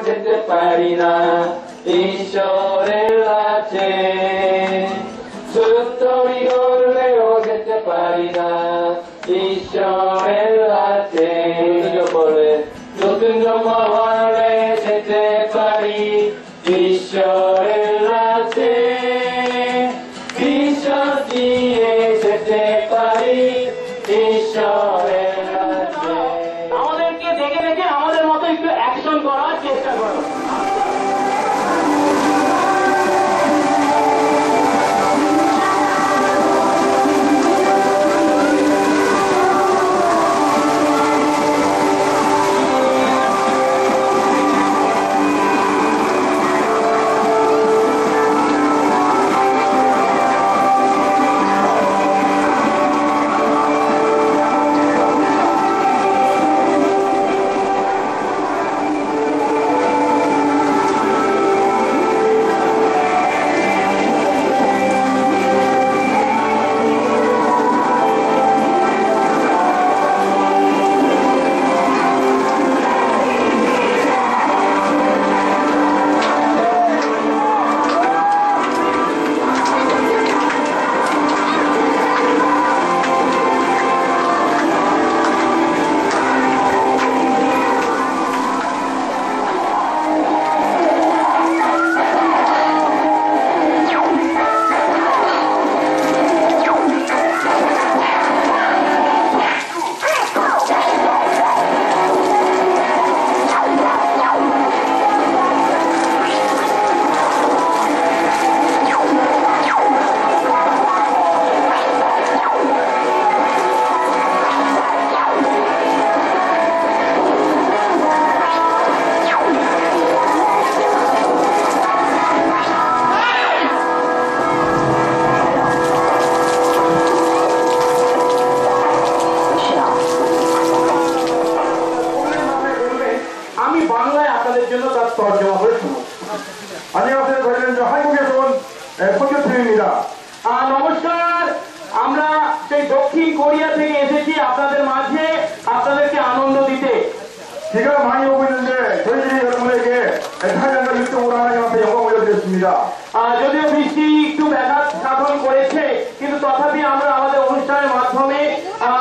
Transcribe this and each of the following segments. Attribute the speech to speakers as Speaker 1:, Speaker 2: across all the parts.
Speaker 1: যেতে পারি না ঈশ্বরের কাছে, সুন্দরী করলেও যেতে পারি না ঈশ্বরের কাছে, নতুন জন্ম হলে যেতে পারি ঈশ্বরের কাছে, বিশ্বাস দিয়ে যেতে পারি ঈশ্বরের কাছে।
Speaker 2: আমাদেরকে দেখে দেখে আমাদের মতো একটু অ্যাকশন করার চেষ্টা করো। বাংলায় আপনাদের জন্য তার তর্জমা করে শুনুন।
Speaker 3: 안녕하세요. 저희는 한국에서 온 콘텐츠입니다.
Speaker 2: নমস্কার, আমরা সেই দক্ষিণ কোরিয়া থেকে এসেছি আপনাদের মাঝে আপনাদেরকে আনন্দ দিতে।
Speaker 3: 비가 많이 오고 있는데 저희들이 여러분에게 사장과 유튜브로 하나님한테 영광 올려드렸습니다.
Speaker 2: যদিও বৃষ্টি একটু ব্যাঘাত সাধন করেছে, কিন্তু তথাপি আমরা আমাদের অনুষ্ঠানের মাধ্যমে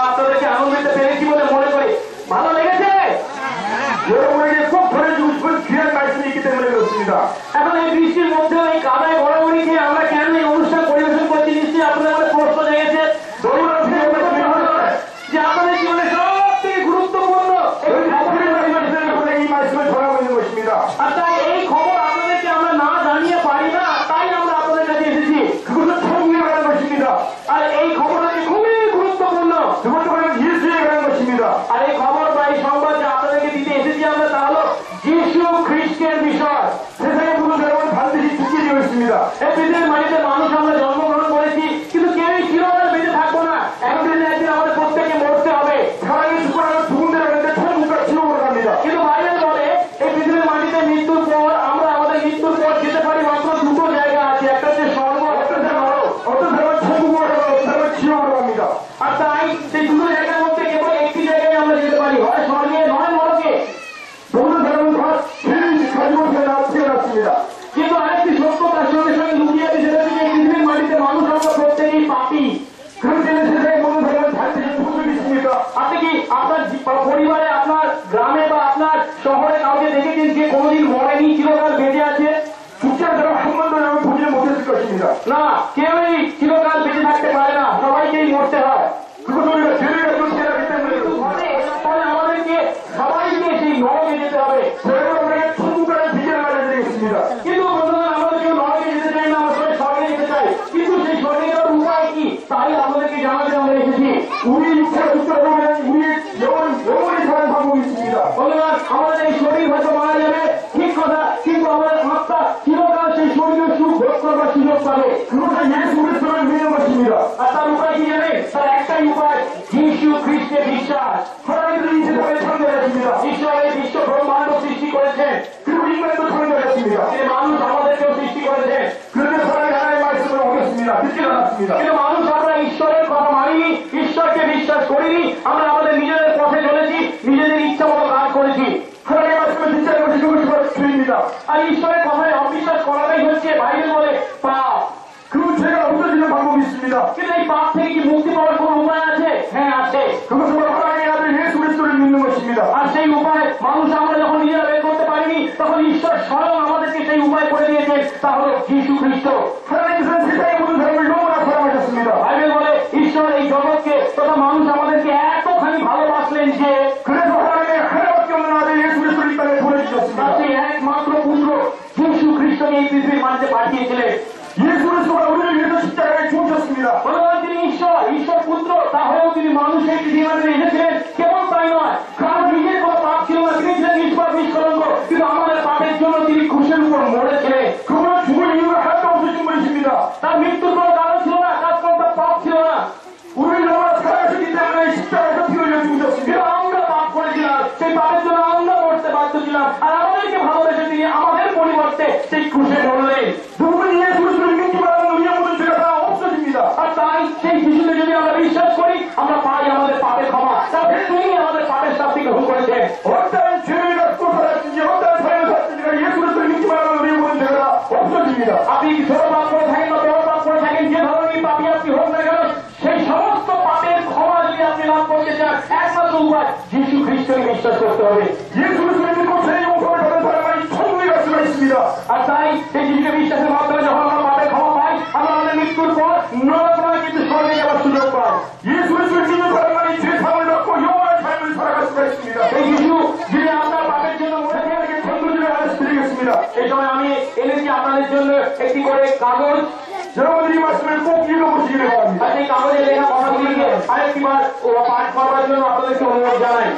Speaker 2: আপনাদেরকে আনন্দ দিতে পেরেছি বলে মনে করি। ভালো লেগেছে?
Speaker 3: 여러분에게 꼭 전해주고 싶은 귀한 말씀이 있기 때문에 그렇습니다.
Speaker 2: এখন এই বৃষ্টির মধ্যেও এই কাদায় গড়াগড়ি খেয়ে আমরা কেন এই অনুষ্ঠান পরিবেশন করছি, নিশ্চয়ই আপনাদের মধ্যে প্রশ্ন জেগেছে যে আপনাদের জীবনে সব থেকে গুরুত্বপূর্ণ
Speaker 3: 이 말씀을 전하고 있는 것입니다.
Speaker 2: আর তাই এই খবর আপনাদেরকে আমরা না জানিয়ে পারি না, তাই আমরা আপনাদের কাছে এসেছি।
Speaker 3: 그것은 천국에 관한 것입니다.
Speaker 2: আর এই খবরটি খুবই গুরুত্বপূর্ণ।
Speaker 3: 그것도 바로 예수에 관한 것입니다.
Speaker 2: আর এই খবর বা এই সংবাদ যে আপনাদেরকে দিতে এসেছি আমরা, তা হলো যিশু খ্রিস্টের বিষয়।
Speaker 3: 세상의 모든 사람은 반드시 죽게 되어 있습니다.
Speaker 2: এই পৃথিবীর মাটিতে মানুষ আমরা জন্মগ্রহণ করেছি, কিন্তু কেউই চিরকাল বেঁচে থাকবো না। একদিন না একদিন আমাদের প্রত্যেককে মরতে হবে।
Speaker 3: 사랑이 죽고 나면 죽은 데로 가는데 천국과 지옥으로 갑니다.
Speaker 2: কিন্তু বাইবেল বলে এই পৃথিবীর মাটিতে মৃত্যুর পর আমরা আমাদের মৃত্যুর পর যেতে পারি মাত্র দুটো জায়গা আছে, একটা হচ্ছে স্বর্গ, একটা হচ্ছে নরক।
Speaker 3: 어떤 사람은 천국으로 가고 어떤 사람은 지옥으로 갑니다.
Speaker 2: আর তাই সেই দুটো জায়গার মধ্যে কেবল একটি জায়গায় আমরা যেতে পারি, হয় স্বর্গে নয় নরকে।
Speaker 3: 모든 사람은 다 죄를 가지고 태어났습니다.
Speaker 2: কিন্তু আরেকটি সত্য তার সঙ্গে সঙ্গে লুকিয়ে আছে, সেটা হচ্ছে এই পৃথিবীর মাটিতে মানুষ আমরা প্রত্যেকেই পাপী।
Speaker 3: 그런 때는 세상의 모든 사람은 반드시 죽을 있습니까?
Speaker 2: আপনি কি আপনার পরিবারে, আপনার গ্রামে বা আপনার শহরে কাউকে দেখেছেন যে কোনোদিন মরেনি, চিরকাল বেঁচে আছে?
Speaker 3: 죽지 않은 사람 한 번도 여러분 보지는 못했을 것입니다.
Speaker 2: না, কেউই চিরকাল বেঁচে থাকতে পারে না, সবাইকেই মরতে হয়।
Speaker 3: 그것은 우리가 죄를 가지고 태어나기 때문에
Speaker 2: তাহলে আমাদেরকে সবাইকে সেই নরকে যেতে হবে।
Speaker 3: 여러분에게 천국과의 비결을 알려드리겠습니다.
Speaker 2: কিন্তু বন্ধুগণ, আমরা কেউ নরকে যেতে চাই না, আমরা সবাই স্বর্গে যেতে চাই। কিন্তু সেই স্বর্গে যাওয়ার উপায় কি, তাই আমাদেরকে জানাতে আমরা এসেছি।
Speaker 3: 우리 육체가 죽더라도 우리 영원히 사는 방법이 있습니다.
Speaker 2: বন্ধুগণ, আমাদের এই শরীর হয়তো মারা যাবে, ঠিক কথা, কিন্তু আমাদের আত্মা চিরকাল সেই শরীরের সুখ ভোগ করবার সুযোগ পাবে।
Speaker 3: 그것은 예수 그리스도를 믿는 것입니다.
Speaker 2: আর তার উপায় কি জানেন? তার একটাই উপায়, যিশু খ্রিস্টে বিশ্বাস।
Speaker 3: 하나님은 이 세상을 창조하셨습니다.
Speaker 2: ঈশ্বর এই বিশ্ব ব্রহ্মাণ্ড সৃষ্টি করেছেন,
Speaker 3: 그리고 인간도 창조하셨습니다.
Speaker 2: তিনি মানুষ আমাদেরকেও সৃষ্টি করেছেন।
Speaker 3: 그런데 사람이 하나님의 말씀을 어겼습니다. 듣지 않았습니다.
Speaker 2: কিন্তু মানুষ আমরা ঈশ্বরের কথা মানিনি, ঈশ্বরকে বিশ্বাস করিনি, আমরা আমাদের নিজেদের পথে চলেছি, নিজেদের ইচ্ছা মতো কাজ করেছি।
Speaker 3: 말씀을 듣지 않은 것이 그것이 바로 죄입니다.
Speaker 2: আর ঈশ্বরের কথায় অবিশ্বাস করাটাই হচ্ছে বাইবেল বলে পাপ।
Speaker 3: 그 죄가 없어지는 방법이 있습니다.
Speaker 2: কিন্তু এই পাপ থেকে কি মুক্তি পাওয়ার কোনো উপায় আছে? হ্যাঁ আছে।
Speaker 3: 그것은 바로 하나님의 아들 예수 그리스도를 믿는 것입니다.
Speaker 2: আর সেই উপায় মানুষ আমরা যখন নিজেরা বের করতে পারিনি তখন ঈশ্বর স্বয়ং আমাদেরকে সেই উপায় করে দিয়েছেন, তা হলো যীশু খ্রিস্ট।
Speaker 3: 하나님께서는 세상의 모든 사람을 너무나 사랑하셨습니다.
Speaker 2: বাইবেল বলে ঈশ্বর এই জগৎকে তথা মানুষ আমাদেরকে এতখানি ভালোবাসলেন যে
Speaker 3: 그래서 하나님의 하나밖에 없는 아들 예수 그리스도를 이 땅에
Speaker 2: তার
Speaker 3: 보내주셨습니다.
Speaker 2: সেই একমাত্র পুত্র যীশু খ্রিস্টকে এই পৃথিবীর মাঝে পাঠিয়েছিলেন।
Speaker 3: 예수 그리스도가 우리를 위해서 십자가에 죽으셨습니다.
Speaker 2: বলুন তিনি ঈশ্বর পুত্র, তাহলেও তিনি মানুষের পৃথিবীর মাঝে এসেছিলেন। কেবল তাই নয়, কারণ নিজের কোনো পাপ ছিল না, তিনি ছিলেন নিষ্পাপ নিষ্কলঙ্ক, কিন্তু আমাদের পাপের জন্য তিনি ক্রুশের উপর মরেছিলেন।
Speaker 3: 그분은 죽을 이유가 하나도 없으신 분이십니다.
Speaker 2: তার মৃত্যুর কোনো কারণ ছিল না, তার কোনো পাপ ছিল না।
Speaker 3: 우리를 너무나 사랑하셨기 때문에 십자가에서 피 흘려
Speaker 2: কিন্তু
Speaker 3: 죽으셨습니다.
Speaker 2: আমরা পাপ করেছিলাম, সেই পাপের জন্য আমরা মরতে বাধ্য ছিলাম, আর আমাদেরকে ভালোবেসে তিনি আমাদের পরিবর্তে সেই ক্রুশে মরলেন।
Speaker 3: 누구는 예수 그리스도를 믿기만 하면 우리의 모든 죄가 다 없어집니다.
Speaker 2: আর তাই সেই যিশুকে যদি আমরা বিশ্বাস করি আমরা পাই আমাদের পাপের ক্ষমা, তাহলে তিনি আমাদের পাপের শাস্তি গ্রহণ করেছেন।
Speaker 3: 어떠한 죄를 갖고 살았든지 어떠한 삶을 살았든지 예수 그리스도를 믿기만 하면 우리의 모든 죄가 다 없어집니다.
Speaker 2: আপনি ছোট পাপ করে থাকেন বা বড় পাপ করে থাকেন, যে ধরনের পাপী আপনি হোক না কেন, সেই সমস্ত পাপের ক্ষমা যদি আপনি লাভ করতে চান, একমাত্র উপায় যীশু খ্রিস্টকে বিশ্বাস করতে হবে।
Speaker 3: 예수 그리스도를 믿고 죄 용서를 받은 사람만이 천국에 갈 수가 있습니다.
Speaker 2: আর তাই সেই যিশুকে বিশ্বাসের মাধ্যমে যখন আমরা পাপের ক্ষমা পাই, আমরা আমাদের মৃত্যুর পর নরকময় কিন্তু স্বর্গে যাওয়ার সুযোগ পাই।
Speaker 3: 예수 그리스도를 믿는 사람만이 죄 사함을 받고 영원한 삶을 살아갈 수가 있습니다.
Speaker 2: এই যিশু যিনি আপনার পাপের জন্য মরেছেন,
Speaker 3: 하나님께 전도지를 하나씩 드리겠습니다.
Speaker 2: এই সময় আমি এনেছি আপনাদের জন্য একটি করে কাগজ।
Speaker 3: 여러분들이 이 말씀을 꼭 읽어보시기를 바랍니다.
Speaker 2: আর এই কাগজে লেখা কথাগুলিকে আরেকটিবার পাঠ করবার জন্য আপনাদেরকে অনুরোধ জানাই।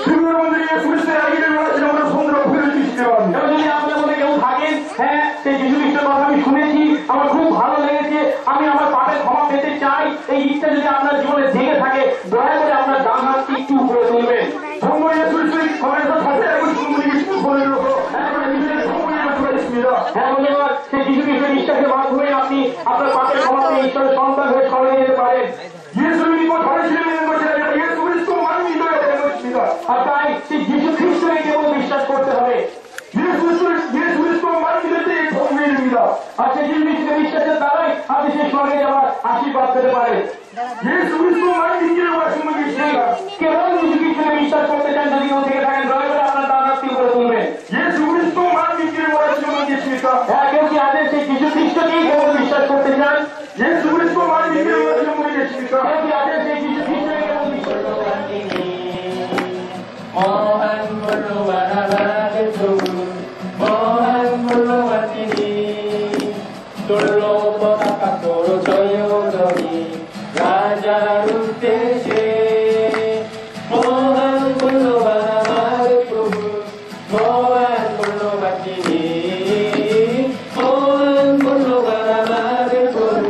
Speaker 3: 그리고 여러분들이 예수 그리스도의 알기를 원하시는 분은 손으로 보여주시기 바랍니다.
Speaker 2: এবং যদি আপনার মধ্যে কেউ থাকেন, হ্যাঁ সেই যীশু খ্রিস্টের কথা আমি শুনেছি, আমার খুব ভালো লেগেছে, আমি আমার পাপের ক্ষমা পেতে চাই, এই ইচ্ছা যদি আপনার জীবনে জেগে থাকে, দয়া করে আপনার ডান হাতটি একটু উপরে তুলবেন।
Speaker 3: 정말 예수 그리스도의 관해서 자세히 알고 싶은 분이 계시면 손을 들어서 이들의 성공의 수가 있습니다.
Speaker 2: হ্যাঁ বন্ধুগণ, সেই যীশু খ্রিস্টের বিশ্বাসের মাধ্যমে আপনি আপনার পাপের ক্ষমা পেয়ে ঈশ্বরের সন্তান হয়ে স্মরণে যেতে পারেন।
Speaker 3: 예수를 믿고 당신을 믿는 것이 아니라 예수 그리스도만 믿어야 되는 것입니다.
Speaker 2: আর তাই সেই যীশু খ্রিস্টকে কেবল বিশ্বাস করতে হবে।
Speaker 3: 예수 그리스도만 믿을 때 성공이 됩니다.
Speaker 2: আর সেই যীশু খ্রিস্টের বিশ্বাসের দ্বারাই আপনি সেই স্বর্গে যাওয়ার আশীর্বাদ পেতে পারেন।
Speaker 3: 예수 그리스도만 믿기를 원하시는 분이 계십니다.
Speaker 2: কেবল যীশু খ্রিস্টকে বিশ্বাস করতে চান যদি কেউ থেকে থাকেন, দয়া করে আপনার ডান হাতটি উপরে তুলবেন।
Speaker 3: 예수 그리스도만 믿기를 원하시는 분이 계십니까?
Speaker 2: হ্যাঁ, কেউ কি আছেন সেই যীশু খ্রিস্টকেই কেবল বিশ্বাস করতে চান?
Speaker 3: 예수 그리스도만 믿기를 원하시는 분이 계십니까?
Speaker 2: কেউ কি আছেন সেই যীশু খ্রিস্টকে কেবল বিশ্বাস করতে চান?
Speaker 1: মহান মূল্যবান আমাদের প্রভু, মহান মূল্যবান তিনি, তুল্য পতাকা তোর জয় ধ্বনি রাজার উদ্দেশ্যে। মহান মূল্যবান আমাদের প্রভু, মহান মূল্যবান তিনি, মহান মূল্যবান আমাদের প্রভু।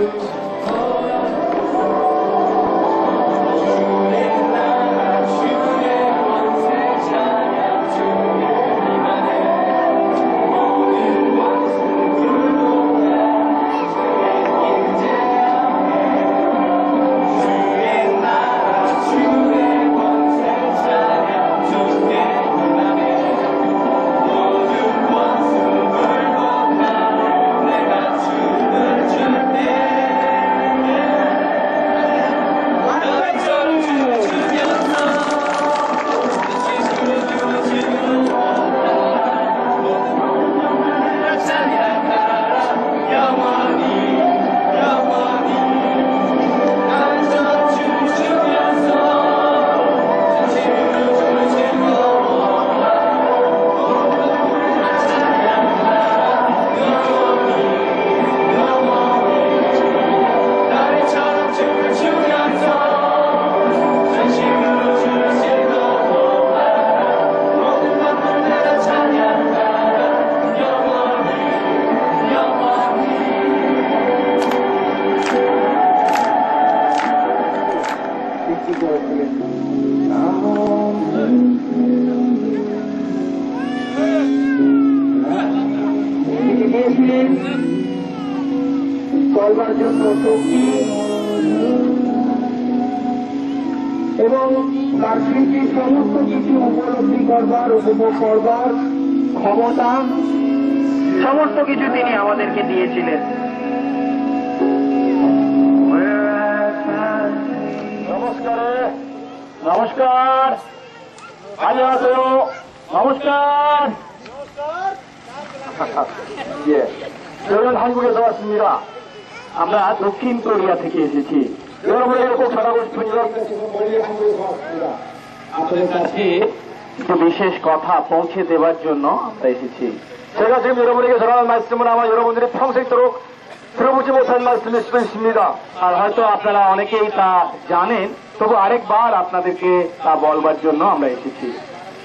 Speaker 2: চলবার জন্য শক্তি এবং প্রাকৃতিক সমস্ত কিছু উপলব্ধি করবার উপভোগ করবার ক্ষমতা সমস্ত কিছু তিনি আমাদেরকে দিয়েছিলেন। নমস্কার, 안녕하세요. নমস্কার। 저는 한국에서 왔습니다. আমরা দক্ষিণ কোরিয়া থেকে এসেছি। 여러분에게 꼭 전하고 싶은 이런 আপনাদের কাছে একটু বিশেষ কথা পৌঁছে দেওয়ার জন্য আমরা এসেছি।
Speaker 3: 제가 지금 여러분에게 전하는 말씀은 아마 여러분들이 평생도록 들어보지 못한 말씀일 수도 있습니다.
Speaker 2: আর হয়তো আপনারা অনেকেই তা জানেন, তবু আরেকবার আপনাদেরকে তা বলবার জন্য আমরা এসেছি।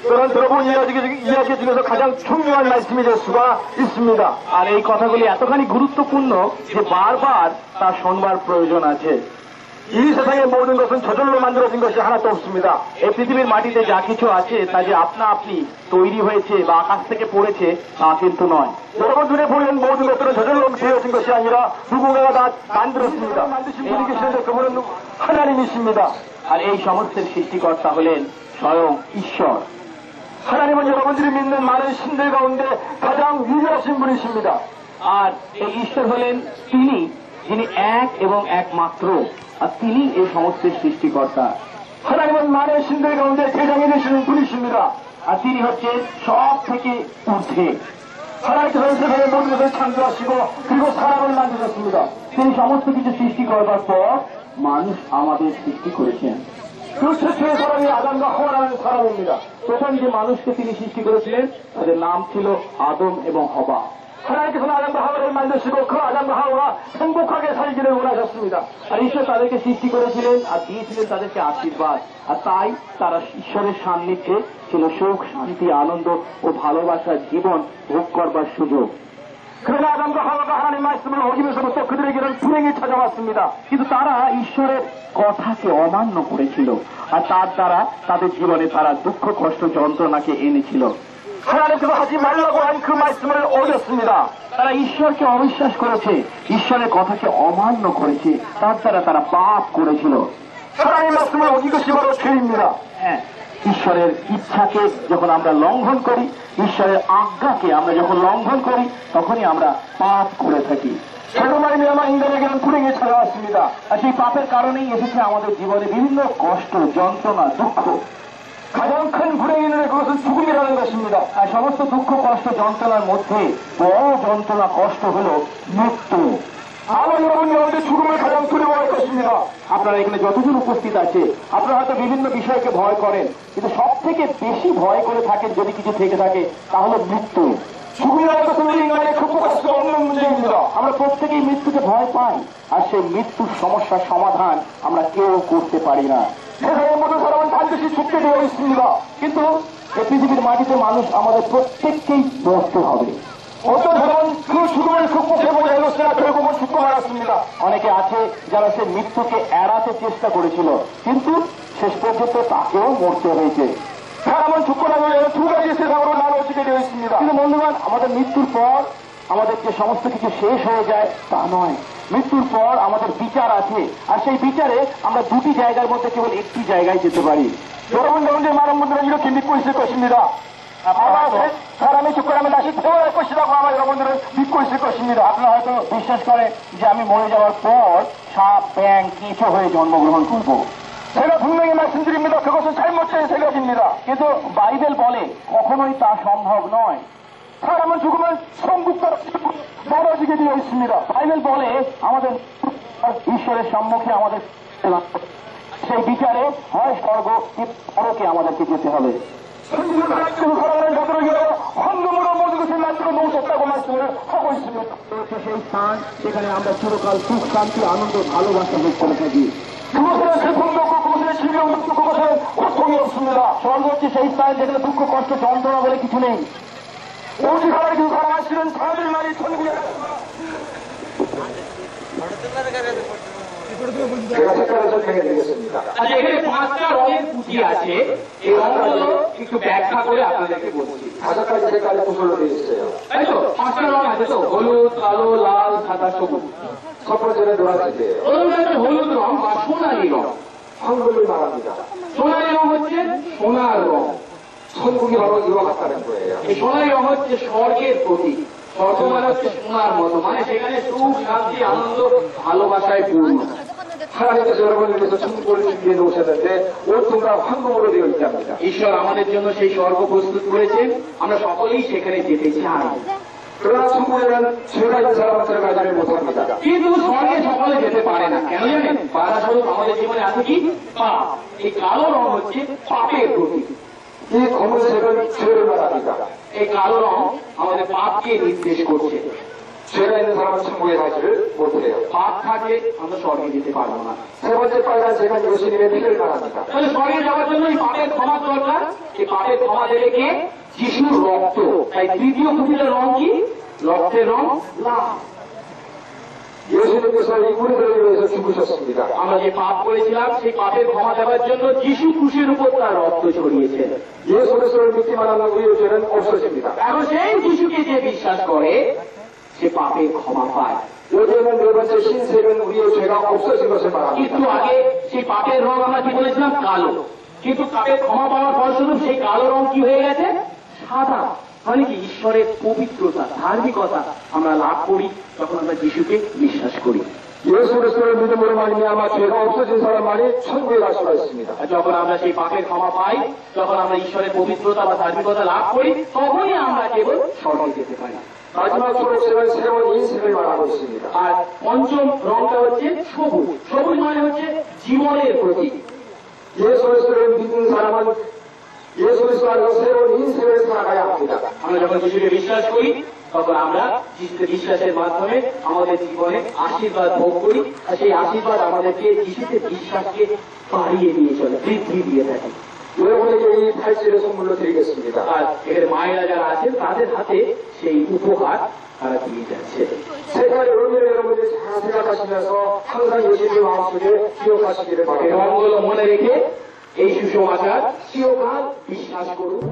Speaker 3: 그런 들어본 이야기 중에서 가장 중요한 말씀이 될 수가 있습니다.
Speaker 2: আর এই কথাগুলি এতখানি গুরুত্বপূর্ণ যে বারবার তা শোনবার প্রয়োজন আছে।
Speaker 3: 이 세상의 모든 것은 저절로 만들어진 것이 하나도 없습니다.
Speaker 2: এই পৃথিবীর মাটিতে যা কিছু আছে তা যে আপনা আপনি তৈরি হয়েছে বা আকাশ থেকে পড়েছে তা কিন্তু নয়।
Speaker 3: 여러분 눈에 보이는 모든 것들은 저절로 되어진 것이 아니라 누군가가 다 만들었습니다. 만드신 분이 계시는데 그분은 하나님이십니다.
Speaker 2: আর এই সমস্তের সৃষ্টিকর্তা হলেন স্বয়ং ঈশ্বর।
Speaker 3: 하나님은 여러분들이 믿는 많은 신들 가운데 가장 위대하신 분이십니다.
Speaker 2: আর এই ঈশ্বর হলেন তিনি, যিনি এক এবং একমাত্র, আর তিনি এই সমস্তের সৃষ্টিকর্তা।
Speaker 3: 하나님은 많은 신들 가운데 대장이 되시는 분이십니다.
Speaker 2: আর তিনি হচ্ছেন সব থেকে ঊর্ধ্বে।
Speaker 3: 하나님께서 세상의 모든 것을 창조하시고 그리고 사람을 만드셨습니다.
Speaker 2: তিনি সমস্ত কিছু সৃষ্টি করবার পর মানুষ আমাদের সৃষ্টি করেছেন।
Speaker 3: 그 최초의 사람이 아담과 하와라는 사람입니다.
Speaker 2: প্রথম যে মানুষকে তিনি সৃষ্টি করেছিলেন তাদের নাম ছিল আদম এবং হবা।
Speaker 3: 하나님께서는 아담과 하와를 만드시고 그 아담과 하와가 행복하게 살기를 원하셨습니다.
Speaker 2: আর ঈশ্বর তাদেরকে সৃষ্টি করেছিলেন আর দিয়েছিলেন তাদেরকে আশীর্বাদ, আর তাই তারা ঈশ্বরের সান্নিধ্যে ছিল সুখ, শান্তি, আনন্দ ও ভালোবাসার জীবন ভোগ করবার সুযোগ।
Speaker 3: 그러나 아담과 하와가 하나님 말씀을 어기면서부터 그들에게는 불행이 찾아왔습니다.
Speaker 2: কিন্তু তারা ঈশ্বরের কথাকে অমান্য করেছিল, আর তার দ্বারা তাদের জীবনে তারা দুঃখ, কষ্ট, যন্ত্রণাকে এনেছিল।
Speaker 3: 하나님께서 하지 말라고 한 그 말씀을 어겼습니다.
Speaker 2: তারা ঈশ্বরকে অবিশ্বাস করেছে, ঈশ্বরের কথাকে অমান্য করেছে, তার দ্বারা তারা পাপ করেছিল।
Speaker 3: 하나님 말씀을 어긴 것이 바로 죄입니다.
Speaker 2: হ্যাঁ, ঈশ্বরের ইচ্ছাকে যখন আমরা লঙ্ঘন করি, ঈশ্বরের আজ্ঞাকে আমরা যখন লঙ্ঘন করি, তখনই আমরা পাপ করে থাকি।
Speaker 3: 죄로 말미암아 인간에게는 불행이 찾아왔습니다.
Speaker 2: আর সেই পাপের কারণেই এসেছে আমাদের জীবনে বিভিন্ন কষ্ট, যন্ত্রণা, দুঃখ।
Speaker 3: 가장 큰 불행이 있는데 그것은 죽음이라는 것입니다.
Speaker 2: আর সমস্ত দুঃখ, কষ্ট, যন্ত্রণার মধ্যে বড় যন্ত্রণা, কষ্ট হল মৃত্যু।
Speaker 3: 아마 여러분 가운데 죽음을 가장 두려워할 것입니다.
Speaker 2: আপনারা এখানে যতজন উপস্থিত আছে, আপনারা হয়তো বিভিন্ন বিষয়কে ভয় করেন, কিন্তু সব থেকে বেশি ভয় করে থাকেন যদি কিছু থেকে থাকে তা হল মৃত্যু।
Speaker 3: 죽음이라는 것은 우리 인간이 극복할 수가 없는 문제입니다.
Speaker 2: আমরা প্রত্যেকেই মৃত্যুকে ভয় পাই, আর সেই মৃত্যুর সমস্যার সমাধান আমরা কেউ করতে পারি না।
Speaker 3: 세상의 모든 사람은 반드시 죽게 되어 있습니다.
Speaker 2: কিন্তু এই পৃথিবীর মাটিতে মানুষ আমাদের প্রত্যেককেই মরতে হবে।
Speaker 3: 어떤 사람은 그 죽음을 극복해보자 했으나 결국은 죽고 말았습니다.
Speaker 2: অনেকে আছে যারা সে মৃত্যুকে এড়াতে চেষ্টা করেছিল, কিন্তু শেষ পর্যন্ত তাকেও মরতে হয়েছে।
Speaker 3: 사람은 죽고 나면 두 가지 세상으로 나눠지게 되어 있습니다.
Speaker 2: কিন্তু বন্ধুগণ, আমাদের মৃত্যুর পর আমাদের যে সমস্ত কিছু শেষ হয়ে যায় তা নয়। মৃত্যুর পর আমাদের বিচার আছে, আর সেই বিচারে আমরা দুটি জায়গার মধ্যে কেবল একটি জায়গায় যেতে পারি।
Speaker 3: 여러분 가운데 많은 분들은 이렇게 믿고 있을 것입니다. 아마 사람이 죽고 나면 다시 태어날 것이라고 아마 여러분들은 믿고 있을 것입니다.
Speaker 2: আপনারা হয়তো বিশ্বাস করেন যে আমি মরে যাওয়ার পর সাপ, ব্যাং, কেঁচো হয়ে জন্মগ্রহণ করব।
Speaker 3: 제가 분명히 말씀드립니다. 그것은 잘못된 생각입니다.
Speaker 2: কিন্তু বাইবেল বলে কখনোই তা সম্ভব নয়।
Speaker 3: 사람은 죽으면 천국과 멀어지게 되어 있습니다.
Speaker 2: বাইবেল বলে আমাদের ঈশ্বরের সম্মুখে আমাদের সেই বিচারে হয় স্বর্গ কি পরকে আমাদেরকে যেতে হবে।
Speaker 3: 천국을 하나님께서 사랑하는 자들에게 황금으로 모든 것을 만들어 놓으셨다고 말씀을 하고 있습니다.
Speaker 2: সেই স্থান যেখানে আমরা চিরকাল সুখ, শান্তি, আনন্দ, ভালোবাসা ভোগ করে থাকি।
Speaker 3: 그것은 슬픔도 없고 그것은 질병도 없고 그것은 고통이 없습니다.
Speaker 2: স্বর্গ হচ্ছে সেই স্থান যেখানে দুঃখ, কষ্ট, যন্ত্রণা বলে কিছু নেই।
Speaker 3: 오직 하나님께서 사랑하시는 자들만이 천국에 제가 색깔을 설명해 드리겠습니다.
Speaker 1: আচ্ছা, এখানে 5টা রঙের পুঁতি আছে, এই রঙগুলো একটু ব্যাখ্যা করে আপনাদেরকে বলছি।
Speaker 3: 5가지 색깔의 구슬로 되어 있어요.
Speaker 1: তাই তো 5টা রং আছে তো, হলুদ, কালো, লাল, সাদা, সবুজ।
Speaker 3: 첫 번째는 노란색이에요.
Speaker 1: প্রথমে হলুদ রং বা সোনালী রং।
Speaker 3: 황금을 말합니다.
Speaker 1: সোনালী রং হচ্ছে সোনার রং।
Speaker 3: 천국이 바로 이와 같다는 거예요.
Speaker 1: এই সোনালী রং হচ্ছে স্বর্গের প্রতীক। স্বর্গ মানে হচ্ছে সোনার মতো, মানে সেখানে সুখ, শান্তি, আনন্দ, ভালোবাসায় পূর্ণ।
Speaker 3: 하나님께서 여러분을 위해서 천국을 준비해 놓으셨는데 온통 다 황금으로 되어 있지 않습니까?
Speaker 1: ঈশ্বর আমাদের জন্য সেই স্বর্গ প্রস্তুত করেছেন, আমরা সকলেই সেখানে যেতে চাই।
Speaker 3: 그러나 천국에는 죄가 있는 사람은 들어가지 못합니다.
Speaker 1: কিন্তু স্বর্গে সকলে যেতে পারে না, কেন জানেন? বাধাস্বরূপ আমাদের জীবনে আছে কি? পাপ। এই কালো রং হচ্ছে পাপের প্রতীক।
Speaker 3: 이 검은색은 죄를 말합니다.
Speaker 1: এই কালো রং আমাদের পাপকে নির্দেশ করছে।
Speaker 3: 죄가 있는 사람은 천국에 가지를 못해요.
Speaker 1: পাপ থাকলে আমরা স্বর্গে যেতে পারবো না।
Speaker 3: 세 번째 빨간색은 예수님의 피를 말합니다.
Speaker 1: তাহলে স্বর্গে যাওয়ার জন্য এই পাপের ক্ষমার দরকার। এই পাপের ক্ষমা দেবে কে? যিশুর রক্ত। তাই তৃতীয় কুটিলের রং কি? রক্তের রং লাল।
Speaker 3: 예수님께서 이 우리들을 위해서 죽으셨습니다.
Speaker 1: আমরা যে পাপ করেছিলাম সেই পাপের ক্ষমা দেওয়ার জন্য যিশু ক্রুশের উপর তার রক্ত ছড়িয়েছেন।
Speaker 3: 예수 그리스도를 믿기만 하면 우리의 죄는 없어집니다.
Speaker 1: এখন সেই যিশুকে যে বিশ্বাস করে সে পাপের ক্ষমা পায়।
Speaker 3: 여기에는 네 번째 흰색은 우리의 죄가 없어진 것을
Speaker 1: কিন্তু
Speaker 3: 말합니다.
Speaker 1: আগে সেই পাপের রং আমরা কি বলেছিলাম? কালো। কিন্তু পাপের ক্ষমা পাওয়ার ফলস্বরূপ সেই কালো রং কি হয়ে গেছে? সাদা। মানে কি? ঈশ্বরের পবিত্রতা, ধার্মিকতা আমরা লাভ করি যখন আমরা যিশুকে বিশ্বাস করি।
Speaker 3: 예수 그리스도를 믿음으로 말미암아 죄가 없어진 사람만이 천국에 갈 수가 있습니다.
Speaker 1: আর যখন আমরা সেই পাপের ক্ষমা পাই, যখন আমরা ঈশ্বরের পবিত্রতা বা ধার্মিকতা লাভ করি, তখনই আমরা কেবল স্বর্গে যেতে পারি।
Speaker 3: 마지막 초록색은 새로운 인생을 말하고 있습니다.
Speaker 1: আর পঞ্চম রংটা হচ্ছে সবুজ। সবুজ মানে হচ্ছে জীবনের প্রতীক।
Speaker 3: 예수 그리스도를 믿는 사람은 예수 그리스도 안에서 새로운 인생을 살아가야 합니다.
Speaker 1: আমরা যখন যিশুকে বিশ্বাস করি তখন আমরা যিশুকে বিশ্বাসের মাধ্যমে আমাদের জীবনে আশীর্বাদ ভোগ করি, আর সেই আশীর্বাদ আমাদেরকে যিশুতে বিশ্বাসকে বাড়িয়ে নিয়ে চলে, বৃদ্ধি দিয়ে থাকে।
Speaker 3: 여러분에게 이 팔찌를 선물로 드리겠습니다.
Speaker 1: আর এর মায়েরা যারা আছেন তাদের হাতে সেই উপহার তারা দিয়ে যাচ্ছে।
Speaker 3: 세 가지 의미를 여러분들이 잘 생각하시면서 항상 예수님의 마음속에 기억하시기를
Speaker 1: এই
Speaker 3: 바랍니다.
Speaker 1: রঙগুলো মনে রেখে এই সুসমাচার চিরকাল বিশ্বাস করুন।